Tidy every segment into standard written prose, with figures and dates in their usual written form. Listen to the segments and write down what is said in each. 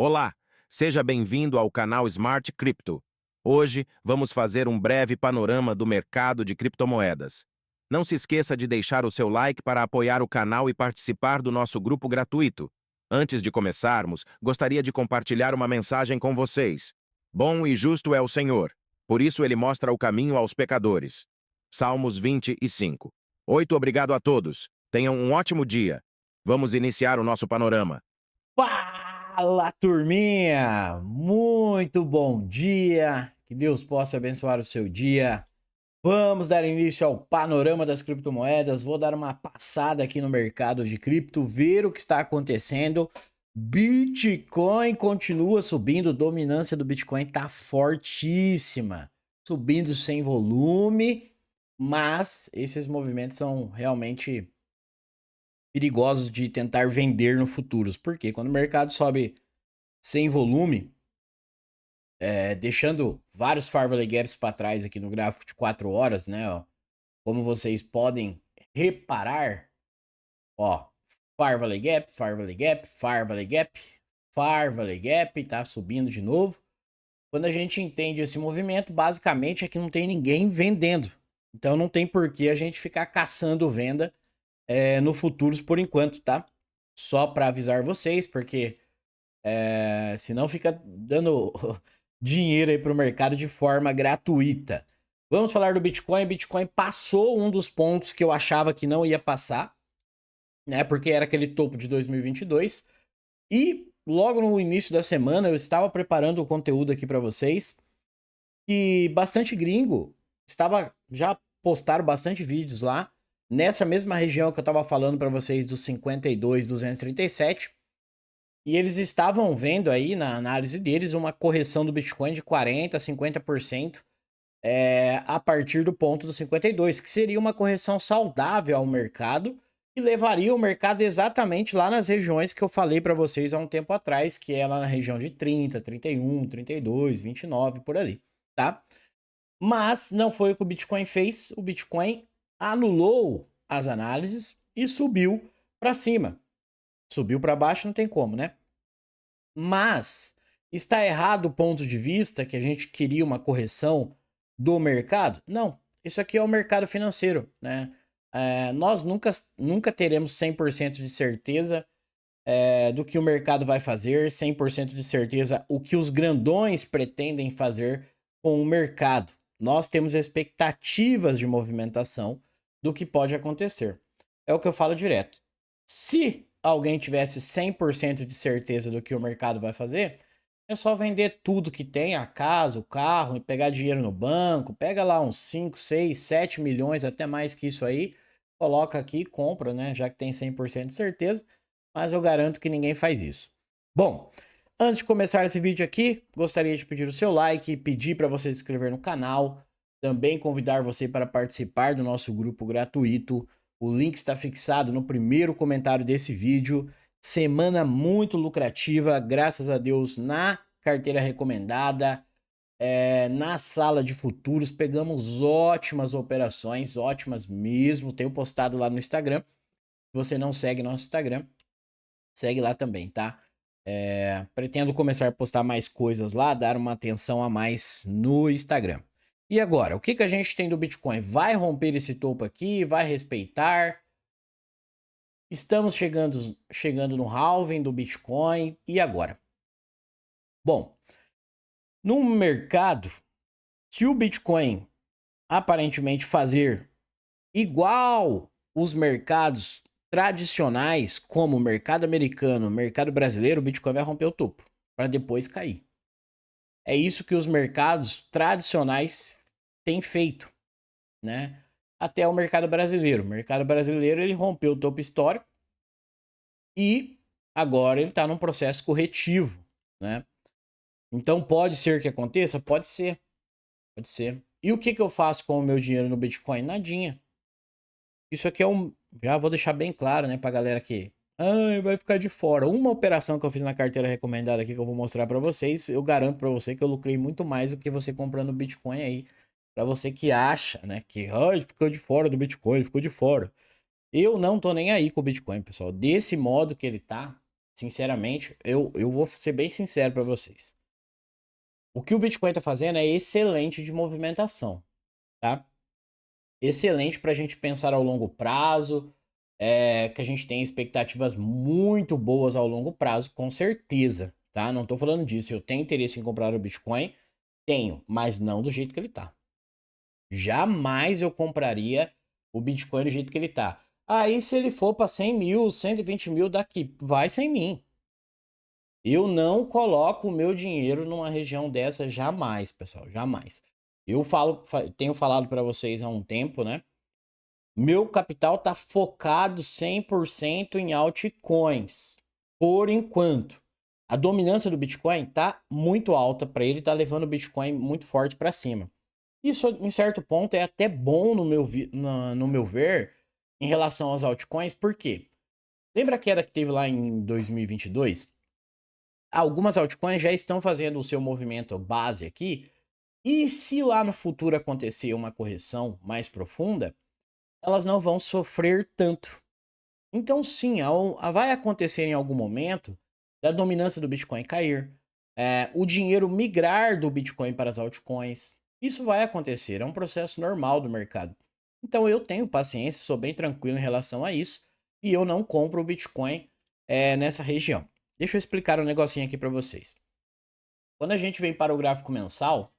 Olá, seja bem-vindo ao canal Smart Crypto. Hoje vamos fazer um breve panorama do mercado de criptomoedas. Não se esqueça de deixar o seu like para apoiar o canal e participar do nosso grupo gratuito. Antes de começarmos, gostaria de compartilhar uma mensagem com vocês. Bom e justo é o Senhor, por isso ele mostra o caminho aos pecadores. Salmos 25. 8. Obrigado a todos. Tenham um ótimo dia. Vamos iniciar o nosso panorama. Fala, turminha! Muito bom dia! Que Deus possa abençoar o seu dia. Vamos dar início ao panorama das criptomoedas. Vou dar uma passada aqui no mercado de cripto, ver o que está acontecendo. Bitcoin continua subindo, dominância do Bitcoin está fortíssima, subindo sem volume, mas esses movimentos são realmente perigosos de tentar vender no futuros. Porque quando o mercado sobe sem volume, deixando vários Farvalley Gaps para trás aqui no gráfico de 4 horas, né? Ó, como vocês podem reparar, ó, Farvalley Gap, Farvalley Gap, Farvalley Gap, Farvalley Gap, tá subindo de novo. Quando a gente entende esse movimento, basicamente é que não tem ninguém vendendo. Então não tem por que a gente ficar caçando venda no futuros por enquanto, tá? Só para avisar vocês, porque senão fica dando dinheiro aí para o mercado de forma gratuita. Vamos falar do Bitcoin. Bitcoin passou um dos pontos que eu achava que não ia passar, né? Porque era aquele topo de 2022. E logo no início da semana eu estava preparando o conteúdo aqui para vocês. E bastante gringo já postaram bastante vídeos lá nessa mesma região que eu estava falando para vocês dos 52.237. E eles estavam vendo aí na análise deles uma correção do Bitcoin de 40% a 50% a partir do ponto do 52, que seria uma correção saudável ao mercado e levaria o mercado exatamente lá nas regiões que eu falei para vocês há um tempo atrás, que é lá na região de 30, 31, 32, 29, por ali, tá? Mas não foi o que o Bitcoin fez. O Bitcoin anulou as análises e subiu para cima. Subiu para baixo não tem como, né? Mas está errado o ponto de vista que a gente queria uma correção do mercado? Não, isso aqui é o mercado financeiro, né? Nós nunca teremos 100% de certeza do que o mercado vai fazer, 100% de certeza o que os grandões pretendem fazer com o mercado. Nós temos expectativas de movimentação do que pode acontecer. É o que eu falo direto. Se alguém tivesse 100% de certeza do que o mercado vai fazer, é só vender tudo que tem, a casa, o carro, e pegar dinheiro no banco, pega lá uns 5, 6, 7 milhões, até mais que isso aí, coloca aqui e compra, né? Já que tem 100% de certeza, mas eu garanto que ninguém faz isso. Bom, antes de começar esse vídeo aqui, gostaria de pedir o seu like, pedir para você se inscrever no canal, também convidar você para participar do nosso grupo gratuito. O link está fixado no primeiro comentário desse vídeo. Semana muito lucrativa, graças a Deus, na carteira recomendada, na sala de futuros. Pegamos ótimas operações, ótimas mesmo. Tenho postado lá no Instagram. Se você não segue nosso Instagram, segue lá também, tá? Pretendo começar a postar mais coisas lá, dar uma atenção a mais no Instagram. E agora, o que que a gente tem do Bitcoin? Vai romper esse topo aqui? Vai respeitar? Estamos chegando no halving do Bitcoin. E agora? Bom, no mercado, se o Bitcoin aparentemente fazer igual os mercados tradicionais, como o mercado americano, o mercado brasileiro, o Bitcoin vai romper o topo para depois cair. É isso que os mercados tradicionais têm feito, né? Até o mercado brasileiro. O mercado brasileiro ele rompeu o topo histórico e agora ele está num processo corretivo, né? Então pode ser que aconteça? Pode ser, pode ser. E o que que eu faço com o meu dinheiro no Bitcoin? Nadinha. Isso aqui é um. Já vou deixar bem claro, né, pra galera que. Ai, vai ficar de fora. Uma operação que eu fiz na carteira recomendada aqui que eu vou mostrar pra vocês, eu garanto pra você que eu lucrei muito mais do que você comprando Bitcoin aí. Pra você que acha, né, que ai, ficou de fora do Bitcoin, ficou de fora. Eu não tô nem aí com o Bitcoin, pessoal. Desse modo que ele tá, sinceramente, eu vou ser bem sincero para vocês. O que o Bitcoin está fazendo é excelente de movimentação, tá? Excelente para a gente pensar ao longo prazo, que a gente tem expectativas muito boas ao longo prazo, com certeza, tá? Não estou falando disso. Eu tenho interesse em comprar o Bitcoin, tenho, mas não do jeito que ele tá. Jamais eu compraria o Bitcoin do jeito que ele tá. Aí, se ele for para 100 mil, 120 mil daqui, vai sem mim. Eu não coloco o meu dinheiro numa região dessa jamais, pessoal, jamais. Eu tenho falado para vocês há um tempo, né? Meu capital tá focado 100% em altcoins. Por enquanto, a dominância do Bitcoin tá muito alta para ele, tá levando o Bitcoin muito forte para cima. Isso, em certo ponto, é até bom no meu ver em relação aos altcoins, por quê? Lembra a queda que teve lá em 2022? Algumas altcoins já estão fazendo o seu movimento base aqui, e se lá no futuro acontecer uma correção mais profunda, elas não vão sofrer tanto. Então, sim, vai acontecer em algum momento da dominância do Bitcoin cair, o dinheiro migrar do Bitcoin para as altcoins. Isso vai acontecer, é um processo normal do mercado. Então, eu tenho paciência, sou bem tranquilo em relação a isso, e eu não compro o Bitcoin nessa região. Deixa eu explicar um negocinho aqui para vocês. Quando a gente vem para o gráfico mensal,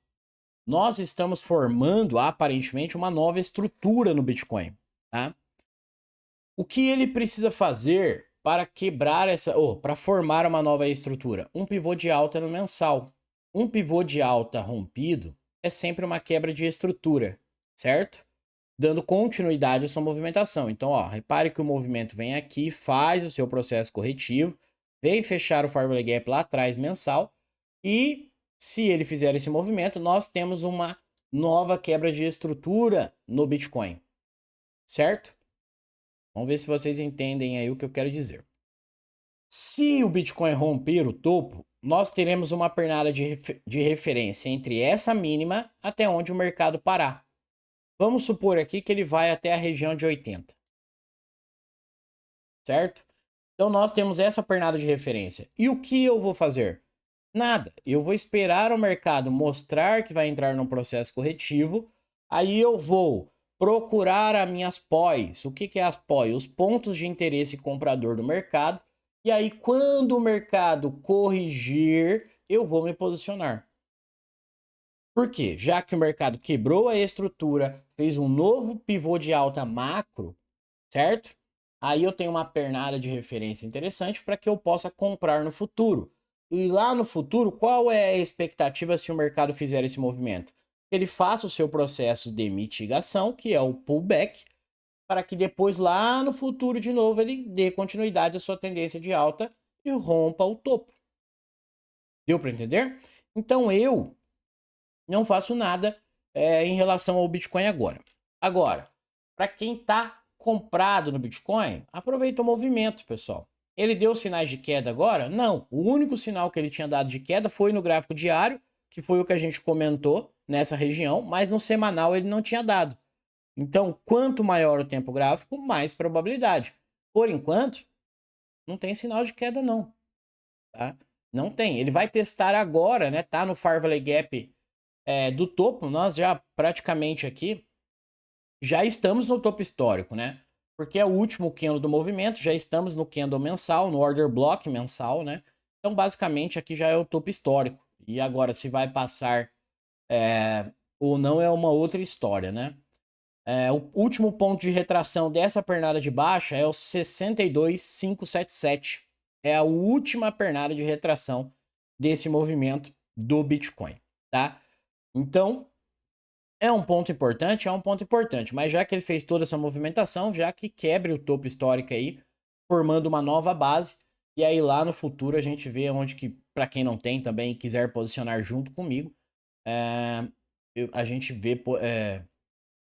nós estamos formando aparentemente uma nova estrutura no Bitcoin, tá? O que ele precisa fazer para quebrar para formar uma nova estrutura? Um pivô de alta no mensal. Um pivô de alta rompido é sempre uma quebra de estrutura, certo? Dando continuidade à sua movimentação. Então, ó, repare que o movimento vem aqui, faz o seu processo corretivo, vem fechar o Firewall Gap lá atrás mensal e se ele fizer esse movimento, nós temos uma nova quebra de estrutura no Bitcoin, certo? Vamos ver se vocês entendem aí o que eu quero dizer. Se o Bitcoin romper o topo, nós teremos uma pernada de referência entre essa mínima até onde o mercado parar. Vamos supor aqui que ele vai até a região de 80, certo? Então nós temos essa pernada de referência. E o que eu vou fazer? Nada. Eu vou esperar o mercado mostrar que vai entrar num processo corretivo. Aí eu vou procurar as minhas POIs. O que é as POI? Os pontos de interesse comprador do mercado. E aí, quando o mercado corrigir, eu vou me posicionar. Por quê? Já que o mercado quebrou a estrutura, fez um novo pivô de alta macro, certo? Aí eu tenho uma pernada de referência interessante para que eu possa comprar no futuro. E lá no futuro, qual é a expectativa se o mercado fizer esse movimento? Ele faça o seu processo de mitigação, que é o pullback, para que depois lá no futuro de novo ele dê continuidade à sua tendência de alta e rompa o topo. Deu para entender? Então eu não faço nada em relação ao Bitcoin agora. Agora, para quem está comprado no Bitcoin, aproveita o movimento, pessoal. Ele deu sinais de queda agora? Não. O único sinal que ele tinha dado de queda foi no gráfico diário, que foi o que a gente comentou nessa região, mas no semanal ele não tinha dado. Então, quanto maior o tempo gráfico, mais probabilidade. Por enquanto, não tem sinal de queda não, tá? Não tem. Ele vai testar agora, né? Tá no Firewall Gap do topo, nós já praticamente aqui já estamos no topo histórico, né? Porque é o último candle do movimento, já estamos no candle mensal, no order block mensal, né? Então, basicamente, aqui já é o topo histórico. E agora, se vai passar ou não é uma outra história, né? O último ponto de retração dessa pernada de baixa é o 62,577. É a última pernada de retração desse movimento do Bitcoin, tá? Então, é um ponto importante, mas já que ele fez toda essa movimentação, já que quebre o topo histórico aí, formando uma nova base, e aí lá no futuro a gente vê onde que, para quem não tem também, quiser posicionar junto comigo, a gente vê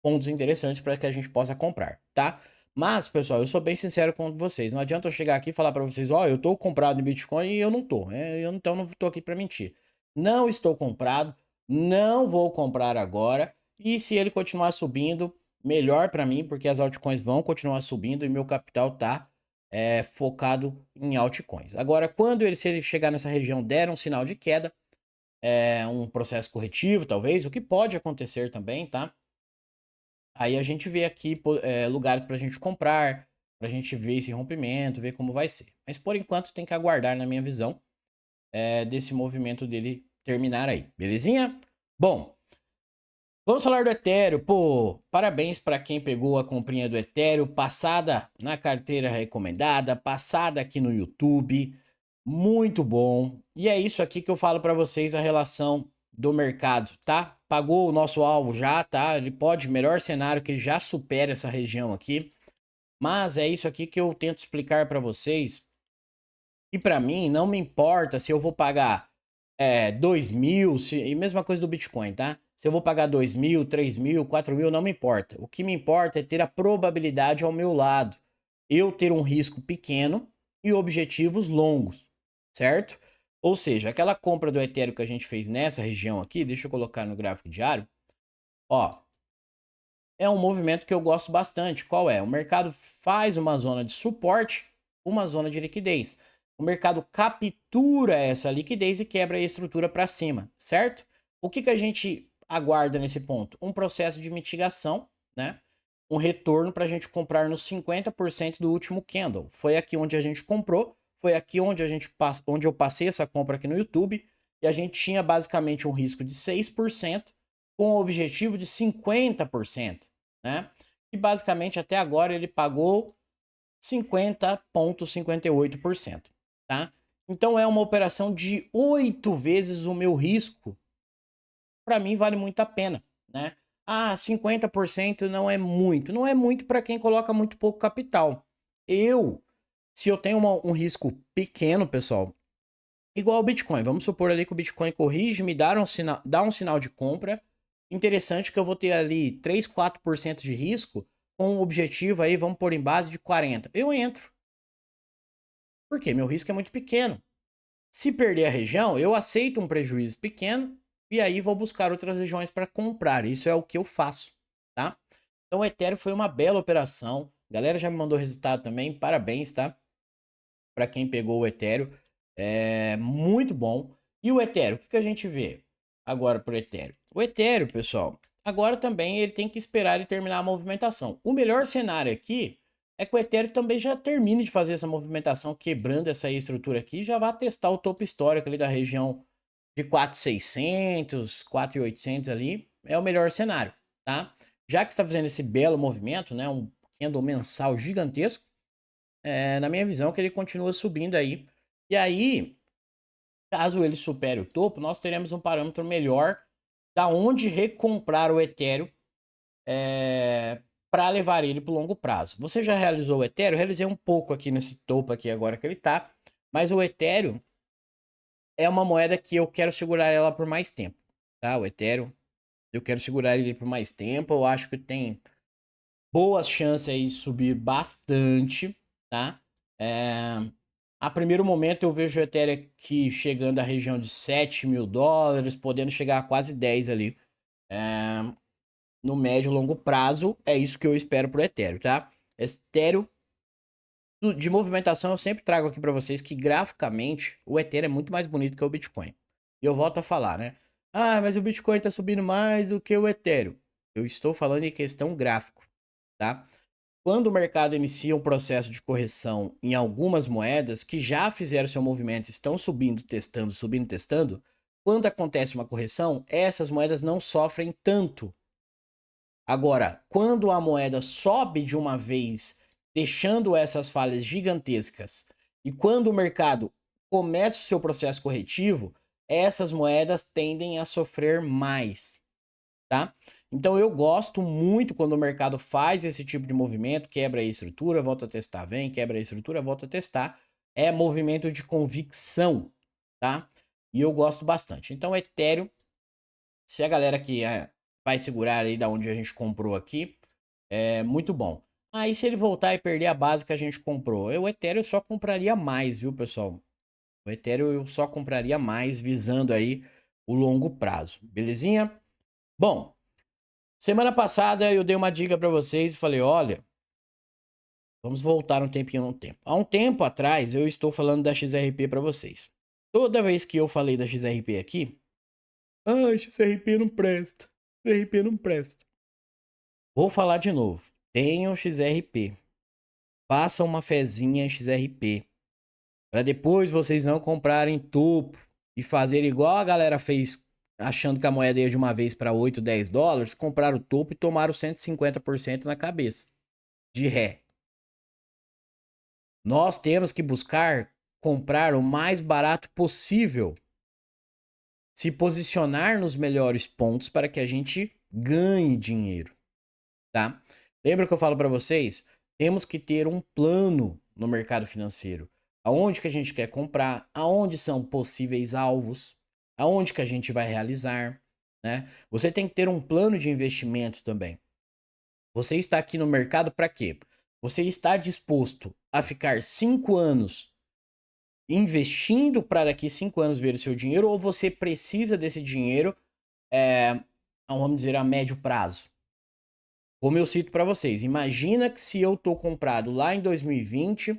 pontos interessantes para que a gente possa comprar, tá? Mas, pessoal, eu sou bem sincero com vocês, não adianta eu chegar aqui e falar para vocês, ó, eu tô comprado em Bitcoin e eu não tô, então não tô aqui para mentir. Não estou comprado, não vou comprar agora, e se ele continuar subindo, melhor para mim, porque as altcoins vão continuar subindo e meu capital tá focado em altcoins. Agora, quando ele, se ele chegar nessa região, der um sinal de queda, um processo corretivo, talvez, o que pode acontecer também, tá? Aí a gente vê aqui lugares para a gente comprar, para a gente ver esse rompimento, ver como vai ser. Mas por enquanto tem que aguardar, na minha visão, desse movimento dele terminar aí, belezinha? Bom, vamos falar do Ethereum. Pô, parabéns para quem pegou a comprinha do Ethereum, passada na carteira recomendada, passada aqui no YouTube. Muito bom. E é isso aqui que eu falo para vocês a relação do mercado, tá? Pagou o nosso alvo já, tá? Ele pode, melhor cenário que ele já supera essa região aqui. Mas é isso aqui que eu tento explicar para vocês. E para mim não me importa se eu vou pagar 2 mil, e mesma coisa do Bitcoin, tá? Se eu vou pagar 2 mil, 3 mil, 4 mil, não me importa. O que me importa é ter a probabilidade ao meu lado. Eu ter um risco pequeno e objetivos longos, certo? Ou seja, aquela compra do Ethereum que a gente fez nessa região aqui, deixa eu colocar no gráfico diário, ó, é um movimento que eu gosto bastante. Qual é? O mercado faz uma zona de suporte, uma zona de liquidez. O mercado captura essa liquidez e quebra a estrutura para cima, certo? O que a gente aguarda nesse ponto? Um processo de mitigação, né? Um retorno para a gente comprar nos 50% do último candle. Foi aqui onde a gente comprou, foi aqui onde onde eu passei essa compra aqui no YouTube, e a gente tinha basicamente um risco de 6% com o objetivo de 50%, né? E basicamente até agora ele pagou 50,58%, tá? Então é uma operação de 8 vezes o meu risco. Para mim vale muito a pena, né? Ah, 50% não é muito. Não é muito para quem coloca muito pouco capital. Se eu tenho um risco pequeno, pessoal, igual o Bitcoin, vamos supor ali que o Bitcoin corrige, me dá um sinal de compra. Interessante que eu vou ter ali 3, 4% de risco com um objetivo aí, vamos pôr em base de 40. Eu entro. Por quê? Meu risco é muito pequeno. Se perder a região, eu aceito um prejuízo pequeno e aí vou buscar outras regiões para comprar. Isso é o que eu faço, tá? Então o Ethereum foi uma bela operação. A galera já me mandou resultado também. Parabéns, tá? Para quem pegou o Ethereum. É muito bom. E o Ethereum, o que a gente vê agora pro Ethereum? O Ethereum, pessoal, agora também ele tem que esperar ele terminar a movimentação. O melhor cenário aqui é que o Ethereum também já termine de fazer essa movimentação, quebrando essa estrutura aqui, e já vai testar o topo histórico ali da região de 4.600, 4.800 ali. É o melhor cenário, tá? Já que está fazendo esse belo movimento, né, um candle mensal gigantesco, na minha visão, que ele continua subindo aí. E aí, caso ele supere o topo, nós teremos um parâmetro melhor da onde recomprar o Ethereum para levar ele para o longo prazo. Você já realizou o Ethereum? Realizei um pouco aqui nesse topo aqui agora que ele tá, mas o Ethereum é uma moeda que eu quero segurar ela por mais tempo, tá? O Ethereum, eu quero segurar ele por mais tempo, eu acho que tem boas chances aí de subir bastante, tá? A primeiro momento eu vejo o Ethereum aqui chegando à região de 7 mil dólares, podendo chegar a quase 10 ali. No médio e longo prazo, é isso que eu espero pro Ethereum, tá? Ethereum de movimentação eu sempre trago aqui para vocês que graficamente o Ethereum é muito mais bonito que o Bitcoin. E eu volto a falar, né? Ah, mas o Bitcoin tá subindo mais do que o Ethereum. Eu estou falando em questão gráfico, tá? Quando o mercado inicia um processo de correção em algumas moedas que já fizeram seu movimento, estão subindo, testando, quando acontece uma correção, essas moedas não sofrem tanto. Agora, quando a moeda sobe de uma vez, deixando essas falhas gigantescas, e quando o mercado começa o seu processo corretivo, essas moedas tendem a sofrer mais, tá? Então eu gosto muito quando o mercado faz esse tipo de movimento, quebra a estrutura, volta a testar, vem, quebra a estrutura, volta a testar. É movimento de convicção, tá? E eu gosto bastante. Então Ethereum, se a galera que vai segurar aí da onde a gente comprou aqui, é muito bom. Aí se ele voltar e perder a base que a gente comprou, o Ethereum eu só compraria mais, viu, pessoal? O Ethereum eu só compraria mais visando aí o longo prazo, belezinha? Bom, semana passada eu dei uma dica para vocês e falei, olha, Vamos voltar um tempinho no tempo. Há um tempo atrás, eu estou falando da XRP para vocês. Toda vez que eu falei da XRP aqui, XRP não presta. XRP não presta. Vou falar de novo. Tenham XRP. Façam uma fezinha em XRP. Para depois vocês não comprarem topo e fazer igual a galera fez, achando que a moeda ia de uma vez para 8, 10 dólares, compraram o topo e tomaram 150% na cabeça. De ré. Nós temos que buscar comprar o mais barato possível. Se posicionar nos melhores pontos para que a gente ganhe dinheiro, tá? Lembra que eu falo para vocês? Temos que ter um plano no mercado financeiro. Aonde que a gente quer comprar, aonde são possíveis alvos, aonde que a gente vai realizar, né? Você tem que ter um plano de investimento também. Você está aqui no mercado para quê? Você está disposto a ficar 5 anos investindo para daqui 5 anos ver o seu dinheiro, ou você precisa desse dinheiro, vamos dizer, a médio prazo? Como eu cito para vocês, imagina que se eu estou comprado lá em 2020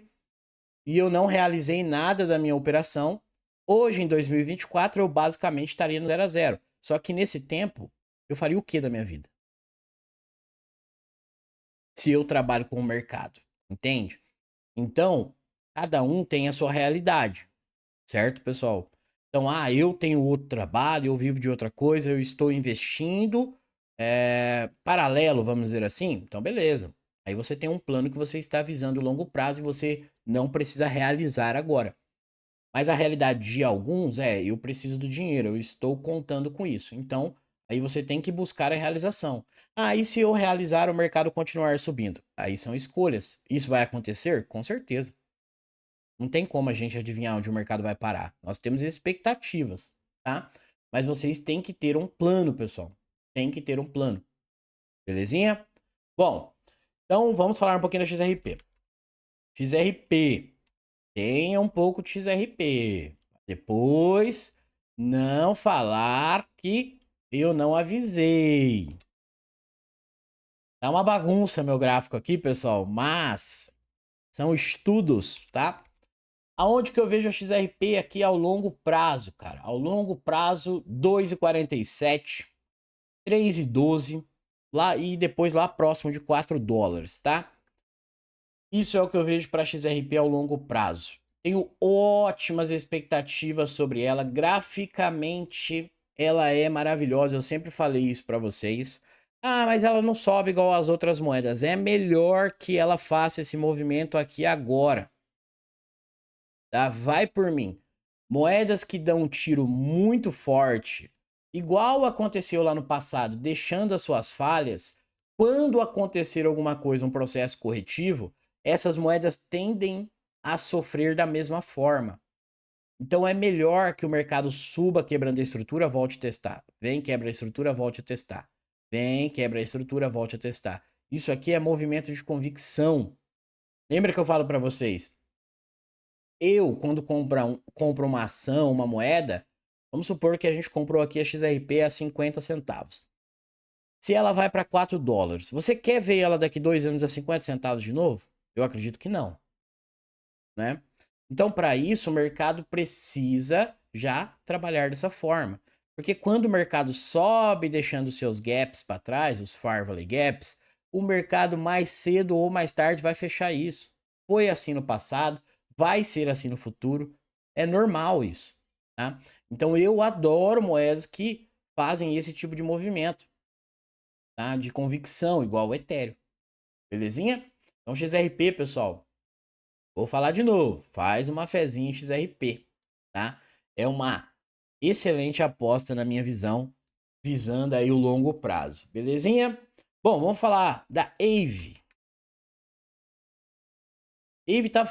e eu não realizei nada da minha operação, hoje em 2024 eu basicamente estaria no 0 a 0. Só que nesse tempo, eu faria o que da minha vida? Se eu trabalho com o mercado, entende? Então, cada um tem a sua realidade, certo, pessoal? Então, eu tenho outro trabalho, eu vivo de outra coisa, eu estou investindo paralelo, vamos dizer assim. Então, beleza. Aí você tem um plano que você está visando a longo prazo e você não precisa realizar agora. Mas a realidade de alguns eu preciso do dinheiro, eu estou contando com isso. Então, aí você tem que buscar a realização. E se eu realizar, o mercado continuar subindo? Aí são escolhas. Isso vai acontecer? Com certeza. Não tem como a gente adivinhar onde o mercado vai parar. Nós temos expectativas, tá? Mas vocês têm que ter um plano, pessoal. Tem que ter um plano. Belezinha? Bom, então vamos falar um pouquinho da XRP. XRP. Tenha um pouco de XRP. Depois, não falar que eu não avisei. Tá uma bagunça meu gráfico aqui, pessoal, mas são estudos, tá? Aonde que eu vejo a XRP aqui ao longo prazo, cara? Ao longo prazo, 2,47, 3,12, lá e depois lá próximo de 4 dólares, tá? Isso é o que eu vejo para a XRP ao longo prazo. Tenho ótimas expectativas sobre ela. Graficamente, ela é maravilhosa. Eu sempre falei isso para vocês. Mas ela não sobe igual as outras moedas. É melhor que ela faça esse movimento aqui agora. Tá? Vai por mim. Moedas que dão um tiro muito forte, igual aconteceu lá no passado, deixando as suas falhas, quando acontecer alguma coisa, um processo corretivo, essas moedas tendem a sofrer da mesma forma. Então é melhor que o mercado suba quebrando a estrutura, volte a testar. Vem, quebra a estrutura, volte a testar. Vem, quebra a estrutura, volte a testar. Isso aqui é movimento de convicção. Lembra que eu falo para vocês? Eu, quando compro uma ação, uma moeda, vamos supor que a gente comprou aqui a XRP a 50 centavos. Se ela vai para 4 dólares, você quer ver ela daqui 2 anos a 50 centavos de novo? Eu acredito que não, né? Então, para isso, o mercado precisa já trabalhar dessa forma. Porque quando o mercado sobe, deixando seus gaps para trás, os Fair Valley Gaps, o mercado mais cedo ou mais tarde vai fechar isso. Foi assim no passado, vai ser assim no futuro. É normal isso, tá? Então, eu adoro moedas que fazem esse tipo de movimento, tá? De convicção, igual o Ethereum. Belezinha? Então, XRP, pessoal, vou falar de novo. Faz uma fezinha em XRP, tá? É uma excelente aposta na minha visão, visando aí o longo prazo. Belezinha? Bom, vamos falar da AVE. AVE tá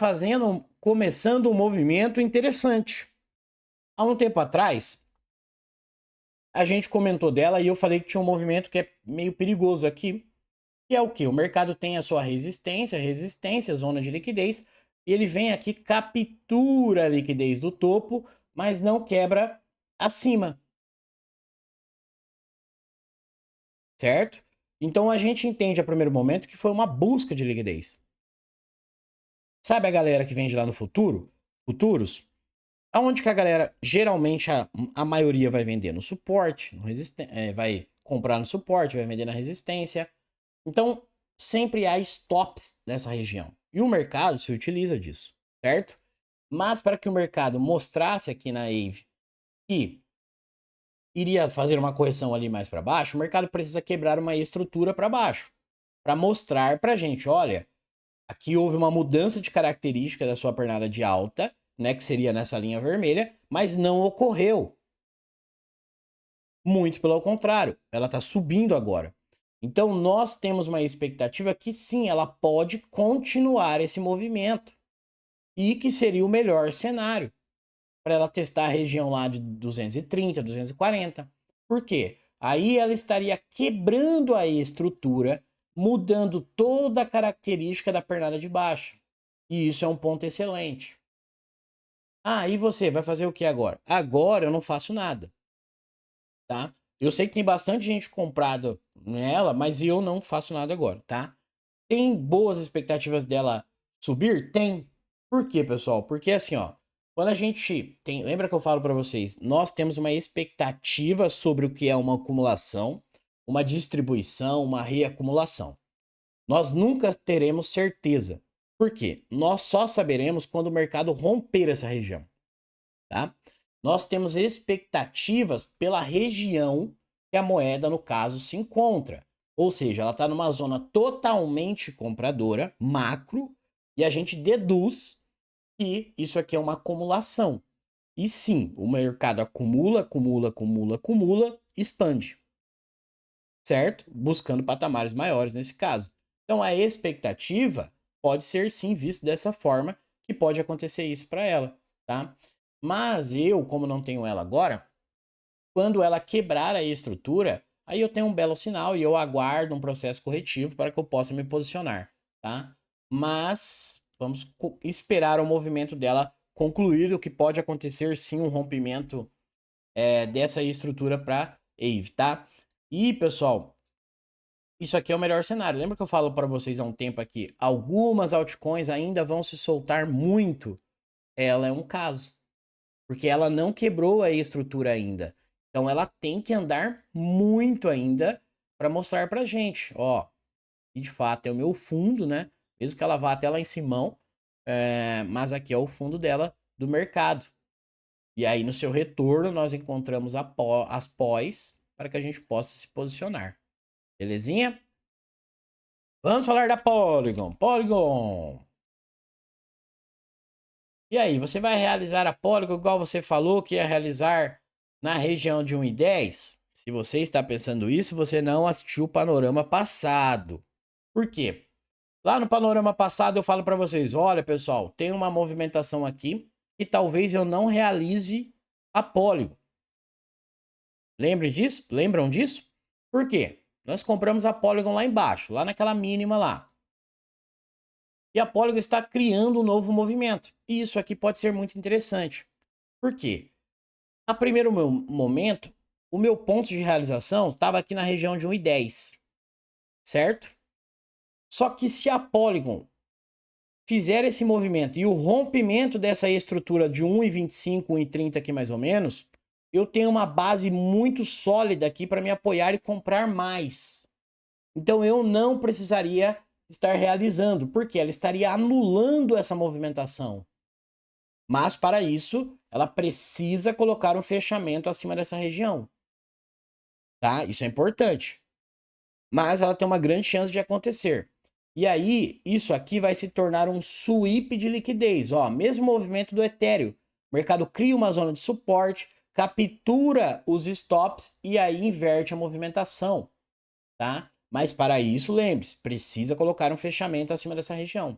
começando um movimento interessante. Há um tempo atrás, a gente comentou dela e eu falei que tinha um movimento que é meio perigoso aqui, que é o que? O mercado tem a sua resistência, zona de liquidez, e ele vem aqui, captura a liquidez do topo, mas não quebra acima. Certo? Então a gente entende a primeiro momento que foi uma busca de liquidez. Sabe a galera que vende lá no futuros? Aonde que a galera, geralmente a maioria vai vender no suporte, vai comprar no suporte, vai vender na resistência. Então, sempre há stops nessa região. E o mercado se utiliza disso, certo? Mas para que o mercado mostrasse aqui na AVE que iria fazer uma correção ali mais para baixo, o mercado precisa quebrar uma estrutura para baixo, para mostrar para a gente, olha, aqui houve uma mudança de característica da sua pernada de alta, né, que seria nessa linha vermelha, mas não ocorreu. Muito pelo contrário, ela está subindo agora. Então nós temos uma expectativa que sim, ela pode continuar esse movimento e que seria o melhor cenário para ela testar a região lá de 230, 240. Por quê? Aí ela estaria quebrando a estrutura, mudando toda a característica da pernada de baixo. E isso é um ponto excelente. Ah, e você vai fazer o que agora? Agora eu não faço nada, tá? Eu sei que tem bastante gente comprada nela, mas eu não faço nada agora, tá? Tem boas expectativas dela subir? Tem. Por quê, pessoal? Porque assim, ó, quando a gente tem, lembra que eu falo para vocês, nós temos uma expectativa sobre o que é uma acumulação, uma distribuição, uma reacumulação. Nós nunca teremos certeza. Por quê? Nós só saberemos quando o mercado romper essa região, tá? Nós temos expectativas pela região que a moeda, no caso, se encontra. Ou seja, ela está numa zona totalmente compradora, macro, e a gente deduz que isso aqui é uma acumulação. E sim, o mercado acumula, acumula, acumula, acumula, expande. Certo? Buscando patamares maiores nesse caso. Então a expectativa pode ser sim visto dessa forma, que pode acontecer isso para ela, tá? Mas eu, como não tenho ela agora, quando ela quebrar a estrutura, aí eu tenho um belo sinal e eu aguardo um processo corretivo para que eu possa me posicionar, tá? Mas vamos esperar o movimento dela concluir, o que pode acontecer sim um rompimento dessa estrutura para AVE, tá? E pessoal, isso aqui é o melhor cenário. Lembra que eu falo para vocês há um tempo aqui, algumas altcoins ainda vão se soltar muito? Ela é um caso. Porque ela não quebrou a estrutura ainda. Então ela tem que andar muito ainda para mostrar pra gente, ó, e de fato é o meu fundo, né? Mesmo que ela vá até lá em cima, mas aqui é o fundo dela do mercado. E aí no seu retorno nós encontramos as pós para que a gente possa se posicionar. Belezinha? Vamos falar da Polygon. Polygon. E aí, você vai realizar a Polygon igual você falou que ia realizar na região de 1,10? Se você está pensando isso, você não assistiu o panorama passado. Por quê? Lá no panorama passado eu falo para vocês, olha pessoal, tem uma movimentação aqui que talvez eu não realize a Polygon. Lembrem disso? Lembram disso? Por quê? Nós compramos a Polygon lá embaixo, lá naquela mínima lá. E a Polygon está criando um novo movimento. E isso aqui pode ser muito interessante. Por quê? A primeiro momento, o meu ponto de realização estava aqui na região de 1,10, certo? Só que se a Polygon fizer esse movimento e o rompimento dessa estrutura de 1,25, 1,30 aqui mais ou menos, eu tenho uma base muito sólida aqui para me apoiar e comprar mais. Então eu não precisaria estar realizando, porque ela estaria anulando essa movimentação. Mas para isso, ela precisa colocar um fechamento acima dessa região. Tá? Isso é importante. Mas ela tem uma grande chance de acontecer. E aí, isso aqui vai se tornar um sweep de liquidez. Ó, mesmo movimento do Ethereum. O mercado cria uma zona de suporte, captura os stops e aí inverte a movimentação. Tá? Mas para isso, lembre-se, precisa colocar um fechamento acima dessa região.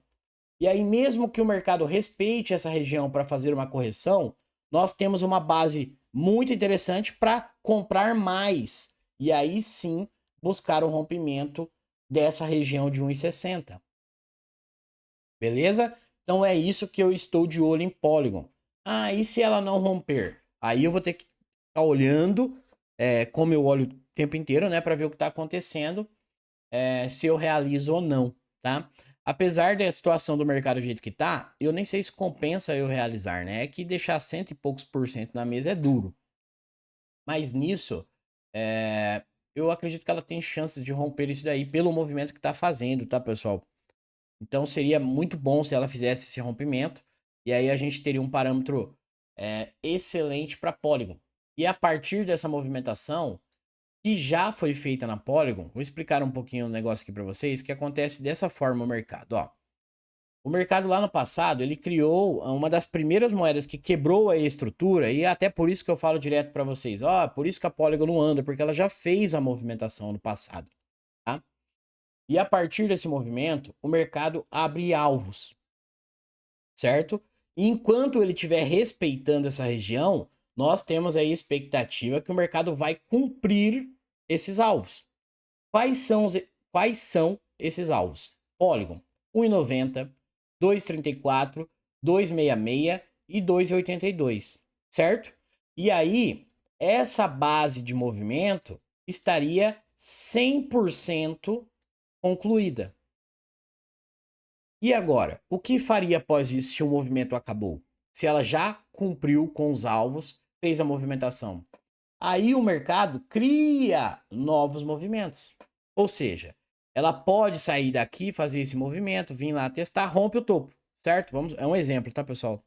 E aí, mesmo que o mercado respeite essa região para fazer uma correção, nós temos uma base muito interessante para comprar mais. E aí sim, buscar o rompimento dessa região de 1,60. Beleza? Então é isso que eu estou de olho em Polygon. Ah, e se ela não romper? Aí eu vou ter que ficar olhando, como eu olho o tempo inteiro, né, para ver o que está acontecendo, se eu realizo ou não, tá? Apesar da situação do mercado do jeito que tá, eu nem sei se compensa eu realizar, né? É que deixar cento e poucos por cento na mesa é duro. Mas nisso, eu acredito que ela tem chances de romper isso daí pelo movimento que tá fazendo, tá, pessoal? Então seria muito bom se ela fizesse esse rompimento. E aí a gente teria um parâmetro excelente para Polygon. E a partir dessa movimentação, que já foi feita na Polygon, vou explicar um pouquinho o negócio aqui para vocês, que acontece dessa forma o mercado, ó. O mercado lá no passado, ele criou uma das primeiras moedas que quebrou a estrutura, e até por isso que eu falo direto para vocês, ó, por isso que a Polygon não anda, porque ela já fez a movimentação no passado, tá? E a partir desse movimento, o mercado abre alvos, certo? E enquanto ele estiver respeitando essa região, nós temos aí a expectativa que o mercado vai cumprir esses alvos. Quais são esses alvos? Polygon, 1,90, 2,34, 2,66 e 2,82, certo? E aí, essa base de movimento estaria 100% concluída. E agora, o que faria após isso se o movimento acabou? Se ela já cumpriu com os alvos, fez a movimentação. Aí o mercado cria novos movimentos. Ou seja, ela pode sair daqui, fazer esse movimento, vir lá testar, rompe o topo, certo? É um exemplo, tá, pessoal?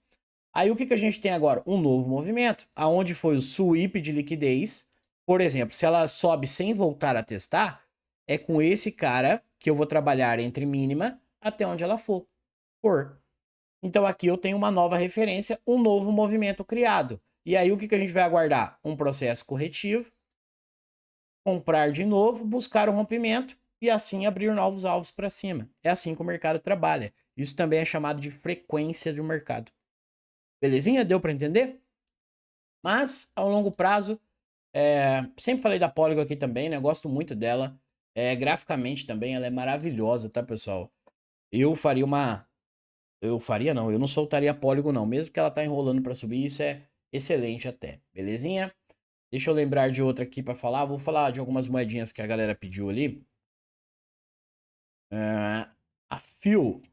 Aí o que a gente tem agora? Um novo movimento, aonde foi o sweep de liquidez. Por exemplo, se ela sobe sem voltar a testar, é com esse cara que eu vou trabalhar entre mínima até onde ela for. Então aqui eu tenho uma nova referência, um novo movimento criado. E aí o que a gente vai aguardar? Um processo corretivo, comprar de novo, buscar o rompimento e assim abrir novos alvos para cima. É assim que o mercado trabalha. Isso também é chamado de frequência do mercado. Belezinha? Deu para entender? Mas, ao longo prazo, sempre falei da Polygon aqui também, né? Gosto muito dela. Graficamente também, ela é maravilhosa, tá, pessoal? Eu faria uma... Eu faria não, eu não soltaria a Polygon não. Mesmo que ela tá enrolando para subir, isso é excelente até. Belezinha? Deixa eu lembrar de outra aqui para falar. Vou falar de algumas moedinhas que a galera pediu ali. A Fio.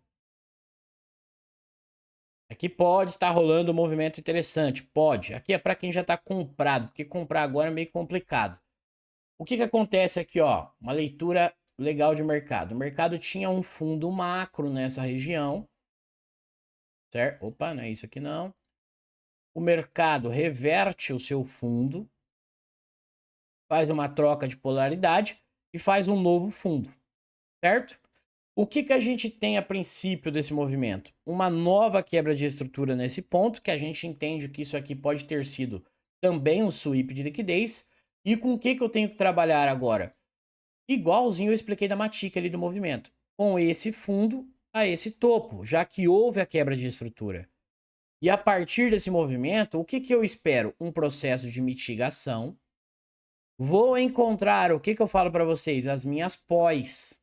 Aqui pode estar rolando um movimento interessante. Pode. Aqui é para quem já está comprado, porque comprar agora é meio complicado. O que acontece aqui, ó? Uma leitura legal de mercado. O mercado tinha um fundo macro nessa região. Certo? Opa, não é isso aqui não. O mercado reverte o seu fundo, faz uma troca de polaridade e faz um novo fundo. Certo? O que a gente tem a princípio desse movimento? Uma nova quebra de estrutura nesse ponto, que a gente entende que isso aqui pode ter sido também um sweep de liquidez. E com o que eu tenho que trabalhar agora? Igualzinho eu expliquei da Matic ali do movimento. Com esse fundo a esse topo, já que houve a quebra de estrutura. E a partir desse movimento, o que eu espero? Um processo de mitigação. Vou encontrar, o que eu falo para vocês? As minhas pós.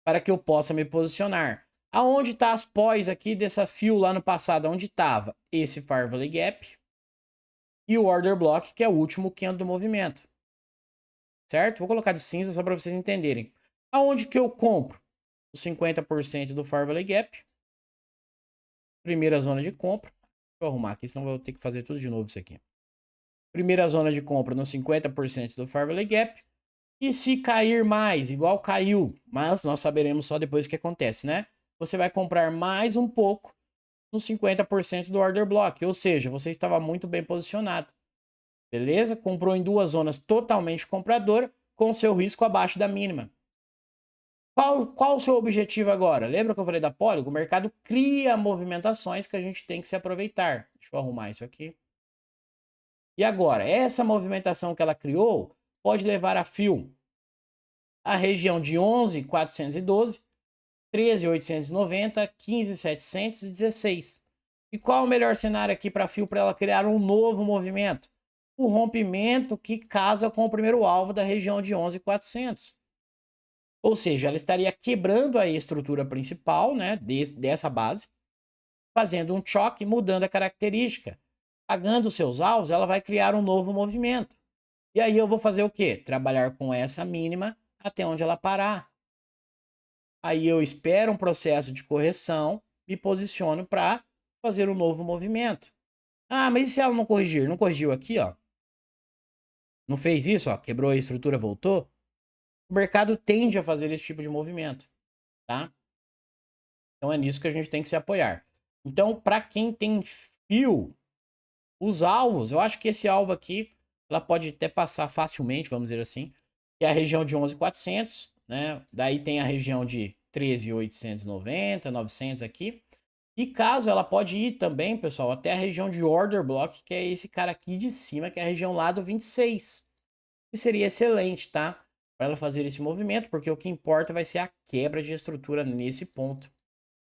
Para que eu possa me posicionar. Aonde está as pós aqui dessa fio lá no passado? Onde estava? Esse Farvalley Gap e o Order Block, que é o último canto do movimento. Certo? Vou colocar de cinza só para vocês entenderem. Aonde que eu compro? Os 50% do Farvalley Gap. Primeira zona de compra. Deixa eu arrumar aqui, senão eu vou ter que fazer tudo de novo isso aqui. Primeira zona de compra no 50% do Farvalley Gap. E se cair mais, igual caiu, mas nós saberemos só depois o que acontece, né? Você vai comprar mais um pouco no 50% do order block, ou seja, você estava muito bem posicionado. Beleza? Comprou em duas zonas totalmente compradora, com seu risco abaixo da mínima. Qual o seu objetivo agora? Lembra que eu falei da Polygon? O mercado cria movimentações que a gente tem que se aproveitar. Deixa eu arrumar isso aqui. E agora, essa movimentação que ela criou pode levar a fio a região de 11.412, 13.890, 15.716. E qual o melhor cenário aqui para fio para ela criar um novo movimento? O rompimento que casa com o primeiro alvo da região de 11.400. Ou seja, ela estaria quebrando a estrutura principal, né, dessa base, fazendo um choque, mudando a característica. Pagando seus alvos, ela vai criar um novo movimento. E aí eu vou fazer o quê? Trabalhar com essa mínima até onde ela parar. Aí eu espero um processo de correção, me posiciono para fazer um novo movimento. Ah, mas e se ela não corrigir? Não corrigiu aqui, ó. Não fez isso, ó. Quebrou a estrutura, voltou. O mercado tende a fazer esse tipo de movimento, tá? Então é nisso que a gente tem que se apoiar. Então, para quem tem fio, os alvos, eu acho que esse alvo aqui, ela pode até passar facilmente, vamos dizer assim, que é a região de 11.400, né? Daí tem a região de 13.890, 900 aqui. E caso ela pode ir também, pessoal, até a região de order block, que é esse cara aqui de cima, que é a região lá do 26. Que seria excelente, tá? Para ela fazer esse movimento, porque o que importa vai ser a quebra de estrutura nesse ponto.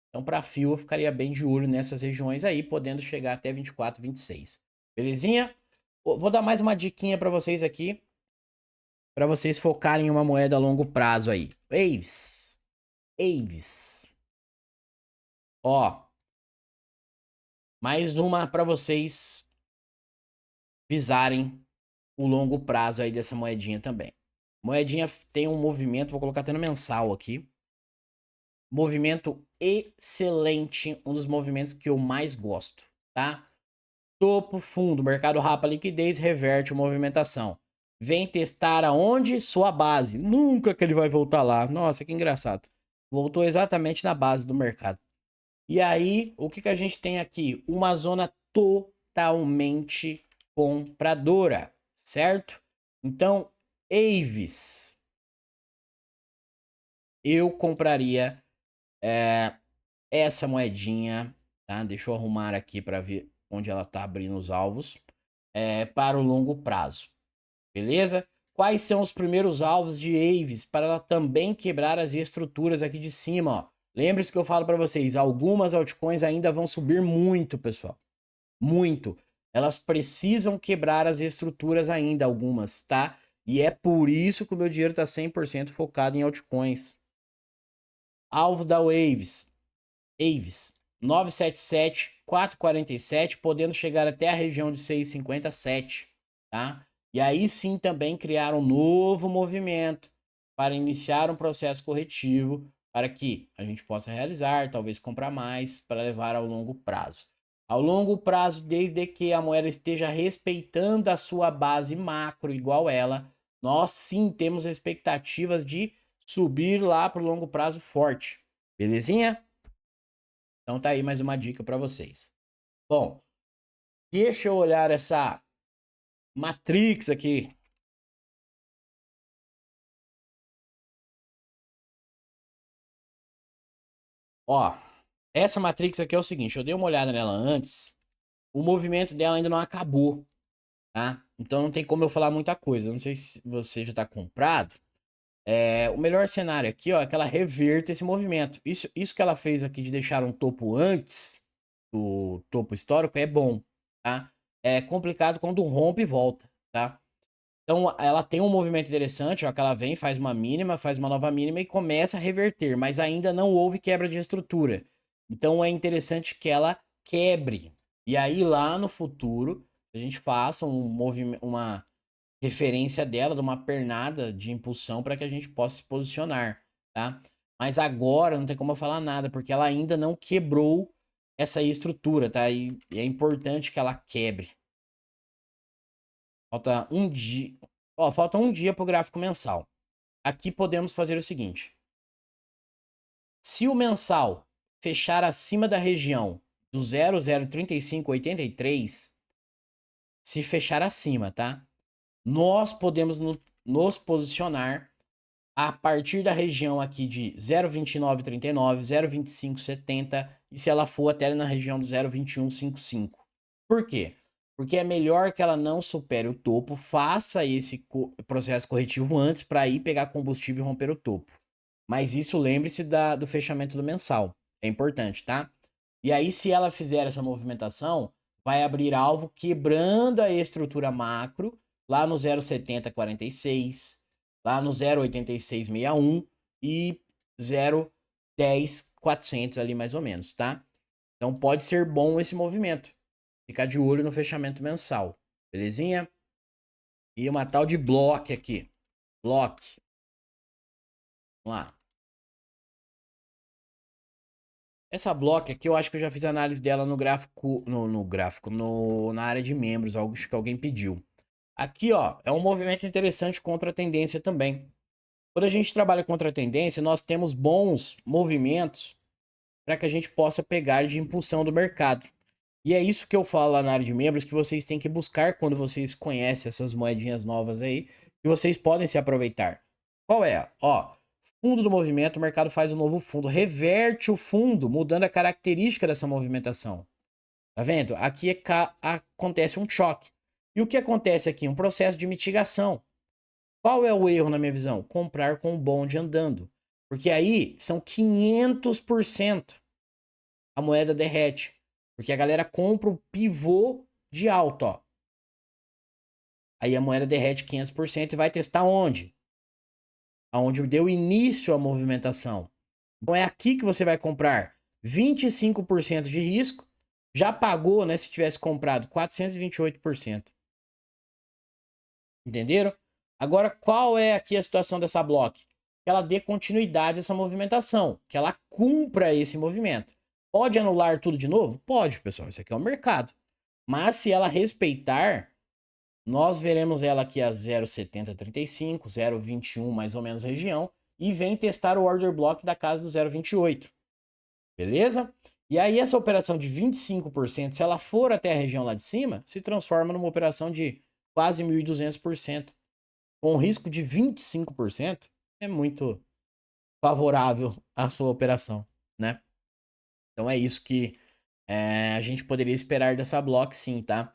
Então, para fio, eu ficaria bem de olho nessas regiões aí, podendo chegar até 24, 26. Belezinha? Vou dar mais uma diquinha para vocês aqui, para vocês focarem em uma moeda a longo prazo aí. Aves. Aves. Ó, mais uma para vocês visarem o longo prazo aí dessa moedinha também. Moedinha tem um movimento, vou colocar até no mensal aqui. Movimento excelente, um dos movimentos que eu mais gosto, tá? Topo, fundo, mercado rapa liquidez, reverte a movimentação. Vem testar aonde? Sua base. Nunca que ele vai voltar lá. Nossa, que engraçado. Voltou exatamente na base do mercado. E aí, o que a gente tem aqui? Uma zona totalmente compradora, certo? Então, Aves, eu compraria essa moedinha, tá? Deixa eu arrumar aqui para ver onde ela tá abrindo os alvos, para o longo prazo, beleza? Quais são os primeiros alvos de Aves para ela também quebrar as estruturas aqui de cima, ó? Lembre-se que eu falo para vocês, algumas altcoins ainda vão subir muito, pessoal. Muito. Elas precisam quebrar as estruturas ainda, algumas, tá? E é por isso que o meu dinheiro tá 100% focado em altcoins. Alvos da Waves. Aves, 977, 447, podendo chegar até a região de 657, tá? E aí sim também criar um novo movimento para iniciar um processo corretivo para que a gente possa realizar, talvez comprar mais para levar ao longo prazo. Ao longo prazo, desde que a moeda esteja respeitando a sua base macro igual ela, nós sim temos expectativas de subir lá para o longo prazo forte. Belezinha? Então tá aí mais uma dica para vocês. Bom, deixa eu olhar essa Matrix aqui. Ó, essa Matrix aqui é o seguinte, eu dei uma olhada nela antes, o movimento dela ainda não acabou, tá? Então não tem como eu falar muita coisa. Não sei se você já tá comprado. O melhor cenário aqui, ó, é que ela reverta esse movimento. Isso que ela fez aqui de deixar um topo antes do topo histórico é bom, tá? É complicado quando rompe e volta, tá? Então, ela tem um movimento interessante, ó, que ela vem, faz uma mínima, faz uma nova mínima e começa a reverter, mas ainda não houve quebra de estrutura. Então, é interessante que ela quebre. E aí, lá no futuro, a gente faça uma referência dela, de uma pernada de impulsão para que a gente possa se posicionar, tá? Mas agora não tem como eu falar nada, porque ela ainda não quebrou essa estrutura, tá? E é importante que ela quebre. Falta um dia. Ó, falta um dia para o gráfico mensal. Aqui podemos fazer o seguinte: se o mensal fechar acima da região do 0,03583, se fechar acima, tá? Nós podemos nos posicionar a partir da região aqui de 0,2939, 0,2570 e se ela for até na região do 0,2155. Por quê? Porque é melhor que ela não supere o topo, faça esse processo corretivo antes para ir pegar combustível e romper o topo. Mas isso lembre-se do fechamento do mensal. É importante, tá? E aí, se ela fizer essa movimentação, vai abrir alvo quebrando a estrutura macro lá no 0,7046, lá no 0,8661 e 0,10400 ali mais ou menos, tá? Então pode ser bom esse movimento. Ficar de olho no fechamento mensal, belezinha? E uma tal de block aqui. Block. Vamos lá. Essa block aqui, eu acho que eu já fiz análise dela no gráfico, na área de membros, algo que alguém pediu. Aqui, ó, é um movimento interessante contra a tendência também. Quando a gente trabalha contra a tendência, nós temos bons movimentos para que a gente possa pegar de impulsão do mercado. E é isso que eu falo lá na área de membros, que vocês têm que buscar quando vocês conhecem essas moedinhas novas aí, e vocês podem se aproveitar. Qual é? Ó, fundo do movimento, o mercado faz um novo fundo, reverte o fundo, mudando a característica dessa movimentação. Tá vendo? Aqui acontece um choque. E o que acontece aqui? Um processo de mitigação. Qual é o erro na minha visão? Comprar com o bonde andando. Porque aí são 500% a moeda derrete. Porque a galera compra o pivô de alta, ó. Aí a moeda derrete 500% e vai testar onde? Aonde deu início à movimentação. Então é aqui que você vai comprar 25% de risco. Já pagou, né, se tivesse comprado 428%. Entenderam? Agora, qual é aqui a situação dessa block? Que ela dê continuidade a essa movimentação, que ela cumpra esse movimento. Pode anular tudo de novo? Pode, pessoal. Isso aqui é o mercado. Mas se ela respeitar, nós veremos ela aqui a 0,7035, 0,21 mais ou menos região, e vem testar o order block da casa do 0,28. Beleza? E aí essa operação de 25%, se ela for até a região lá de cima, se transforma numa operação de quase 1.200%. Com risco de 25%, é muito favorável à sua operação, né? Então é isso que a gente poderia esperar dessa block, sim, tá?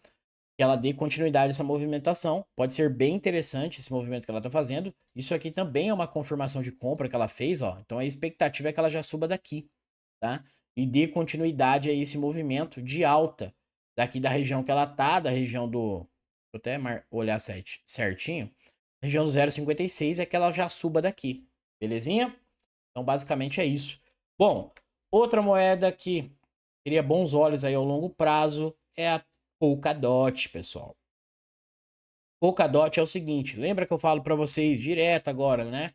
Que ela dê continuidade a essa movimentação. Pode ser bem interessante esse movimento que ela tá fazendo. Isso aqui também é uma confirmação de compra que ela fez, ó. Então a expectativa é que ela já suba daqui, tá? E dê continuidade a esse movimento de alta daqui da região que ela tá, da região do... Vou até olhar certinho. A região do 0,56 é que ela já suba daqui, belezinha? Então basicamente é isso. Bom, outra moeda que teria bons olhos aí ao longo prazo é a Polkadot, pessoal. Polkadot é o seguinte, lembra que eu falo para vocês direto agora, né?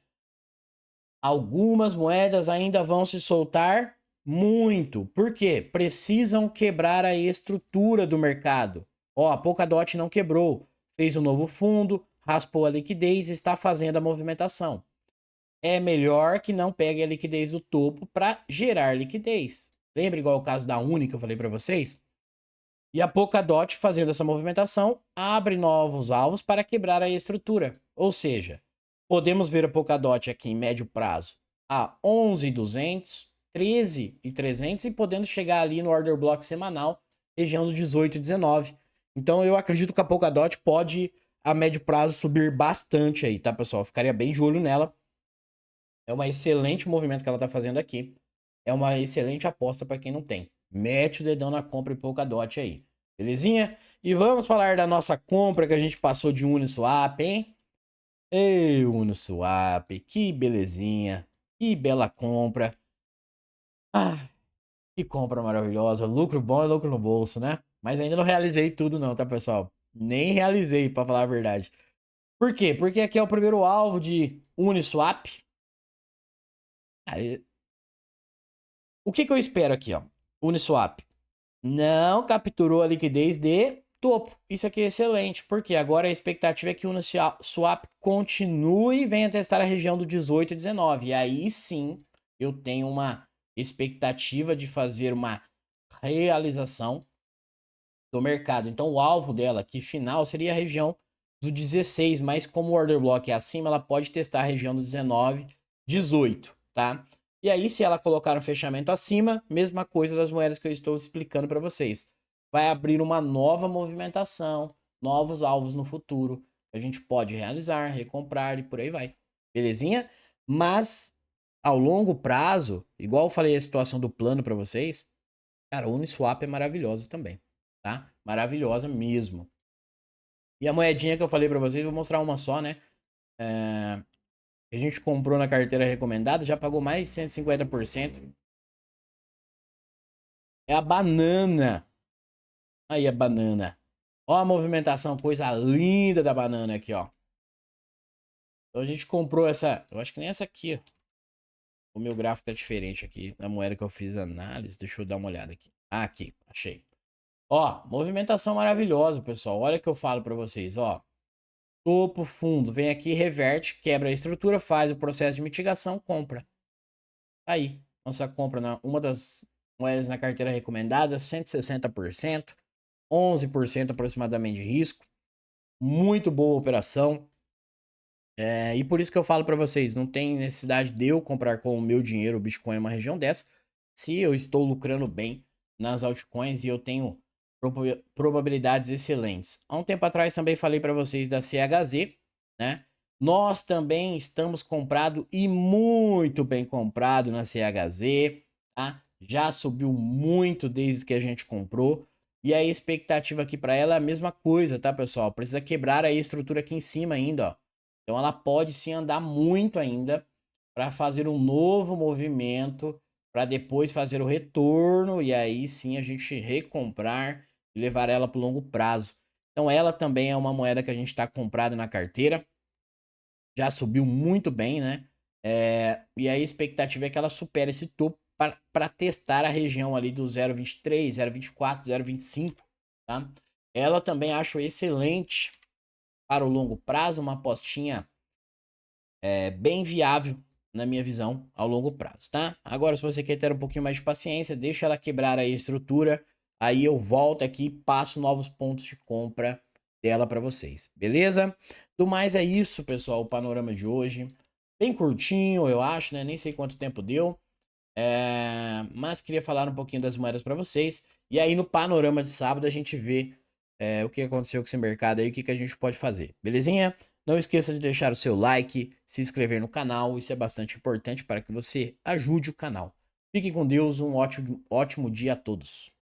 Algumas moedas ainda vão se soltar muito. Por quê? Precisam quebrar a estrutura do mercado. Ó, a Polkadot não quebrou. Fez um novo fundo, raspou a liquidez e está fazendo a movimentação. É melhor que não pegue a liquidez do topo para gerar liquidez. Lembra igual o caso da Uni que eu falei para vocês? E a Polkadot, fazendo essa movimentação, abre novos alvos para quebrar a estrutura. Ou seja, podemos ver a Polkadot aqui em médio prazo a 11.200, 13.300 e podendo chegar ali no order block semanal, região do 18 e 19. Então eu acredito que a Polkadot pode, a médio prazo, subir bastante aí, tá, pessoal? Eu ficaria bem de olho nela. É um excelente movimento que ela tá fazendo aqui. É uma excelente aposta para quem não tem. Mete o dedão na compra em Polkadot aí. Belezinha? E vamos falar da nossa compra que a gente passou de Uniswap, hein? Ei, Uniswap, que belezinha. Que bela compra. Ah, que compra maravilhosa. Lucro bom e lucro no bolso, né? Mas ainda não realizei tudo não, tá, pessoal? Nem realizei, para falar a verdade. Por quê? Porque aqui é o primeiro alvo de Uniswap. Aí, o que eu espero aqui, ó? Uniswap não capturou a liquidez de topo. Isso aqui é excelente, porque agora a expectativa é que o Uniswap continue e venha testar a região do 18 e 19. E aí sim, eu tenho uma expectativa de fazer uma realização do mercado. Então o alvo dela aqui final seria a região do 16, mas como o order block é acima, ela pode testar a região do 19, 18, tá? E aí, se ela colocar um fechamento acima, mesma coisa das moedas que eu estou explicando para vocês. Vai abrir uma nova movimentação, novos alvos no futuro. A gente pode realizar, recomprar e por aí vai. Belezinha? Mas, ao longo prazo, igual eu falei a situação do plano para vocês, cara, o Uniswap é maravilhosa também, tá? Maravilhosa mesmo. E a moedinha que eu falei para vocês, vou mostrar uma só, né? A gente comprou na carteira recomendada, já pagou mais de 150%. É a banana. Aí a banana. Ó a movimentação, coisa linda da banana aqui, ó. Então a gente comprou essa, eu acho que nem essa aqui, ó. O meu gráfico tá diferente aqui, na moeda que eu fiz a análise. Deixa eu dar uma olhada aqui. Ah, aqui, achei. Ó, movimentação maravilhosa, pessoal. Olha o que eu falo pra vocês, ó. Topo, fundo, vem aqui, reverte, quebra a estrutura, faz o processo de mitigação, compra. Aí, nossa compra na uma das moedas na carteira recomendada, 160%, 11% aproximadamente de risco. Muito boa operação. E por isso que eu falo para vocês, não tem necessidade de eu comprar com o meu dinheiro o Bitcoin em uma região dessa, se eu estou lucrando bem nas altcoins e eu tenho probabilidades excelentes. Há um tempo atrás também falei para vocês da CHZ, né? Nós também estamos comprado e muito bem comprado na CHZ, tá? Já subiu muito desde que a gente comprou. E a expectativa aqui para ela é a mesma coisa, tá, pessoal? Precisa quebrar a estrutura aqui em cima ainda, ó. Então ela pode sim andar muito ainda para fazer um novo movimento, para depois fazer o retorno e aí sim a gente recomprar e levar ela para o longo prazo. Então ela também é uma moeda que a gente está comprado na carteira, já subiu muito bem, né? E a expectativa é que ela supere esse topo para testar a região ali do 0,23, 0,24, 0,25, tá? Ela também acho excelente para o longo prazo, uma apostinha bem viável, na minha visão, ao longo prazo, tá? Agora, se você quer ter um pouquinho mais de paciência, deixa ela quebrar aí a estrutura, aí eu volto aqui e passo novos pontos de compra dela para vocês, beleza? Do mais é isso, pessoal, o panorama de hoje. Bem curtinho, eu acho, né? Nem sei quanto tempo deu. Mas queria falar um pouquinho das moedas para vocês. E aí, no panorama de sábado, a gente vê o que aconteceu com esse mercado aí, o que, que a gente pode fazer, belezinha? Não esqueça de deixar o seu like, se inscrever no canal, isso é bastante importante para que você ajude o canal. Fique com Deus, um ótimo dia a todos.